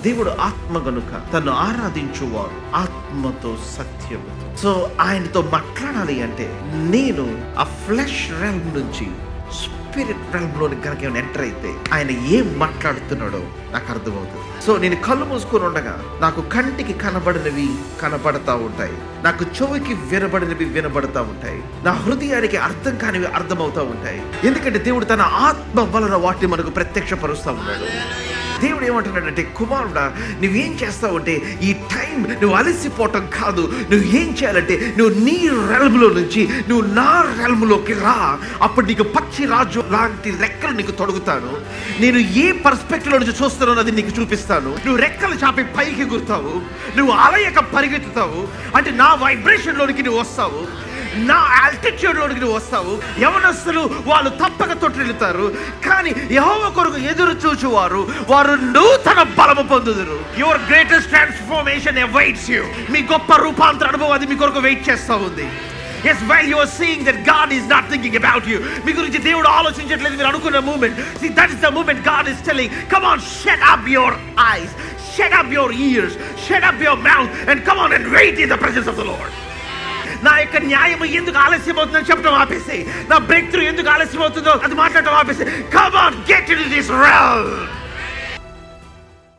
దేవుడు ఆత్మ గనుక తను ఆరాధించువారు ఆత్మతో సత్యముతో. సో ఆయనతో మాట్లాడాలి అంటే నేను ఆ ఫ్లెష్ రెల్మ్ నుంచి స్పిరిట్ రెల్మ్ లోని కనుక ఏమైనా ఎంటర్ అయితే ఆయన ఏం మాట్లాడుతున్నాడో నాకు అర్థమవుతుంది. సో నేను కళ్ళు మూసుకొని ఉండగా నాకు కంటికి కనబడినవి కనబడతా ఉంటాయి, నాకు చెవికి వినబడినవి వినబడతా ఉంటాయి, నా హృదయానికి అర్థం కానివి అర్థమవుతా ఉంటాయి. ఎందుకంటే దేవుడు తన ఆత్మ వలన వాటిని మనకు ప్రత్యక్షపరుస్తూ ఉన్నాడు. దేవుడు ఏమంటున్నాడంటే, కుమారుడా నువ్వేం చేస్తావంటే ఈ టైం నువ్వు అలసిపోవటం కాదు, నువ్వు ఏం చేయాలంటే నువ్వు నీ రెల్మ్లో నుంచి నువ్వు నా రెల్మ్లోకి రా. అప్పుడు నీకు పక్షి రాజు లాంటి రెక్కలు నీకు తొడుగుతాను. నేను ఏ పర్స్పెక్టివ్లో నుంచి చూస్తున్నానో అది నీకు చూపిస్తాను. నువ్వు రెక్కలు చాపి పైకి ఎగురుతావు, నువ్వు అలయక పరిగెత్తుతావు, అంటే నా వైబ్రేషన్లోనికి నువ్వు వస్తావు, నా ఆల్టిట్యూడ్ లోనికి నువ్వు వస్తావు. యవనస్తులు వాళ్ళు తప్పక తొట్టిల్లుతారు, కానీ యెహోవా కొరకు ఎదురు చూచువారు వారు నూతన బలము పొందుదురు. Your greatest transformation awaits you. మీ గొప్ప రూపాంతర అనుభవం అది మీ కొరకు వెయిట్ చేస్తూ ఉంది. Yes, while you are seeing that God is not thinking about you, మీ గురించి దేవుడు ఆలోచించట్లేదు మీరు అనుకున్న moment. See, that is the moment God is telling, come on, shut up your eyes, shut up your ears, shut up your mouth and come on and wait in the presence of the Lord. నా యొక్క న్యాయం ఎందుకు ఆలస్యం అవుతుందని చెప్పడం ఆపేసి, నా break through ఎందుకు ఆలస్యం అవుతుందో అది మాట్లాడటం ఆపేసి, come on, get into this realm.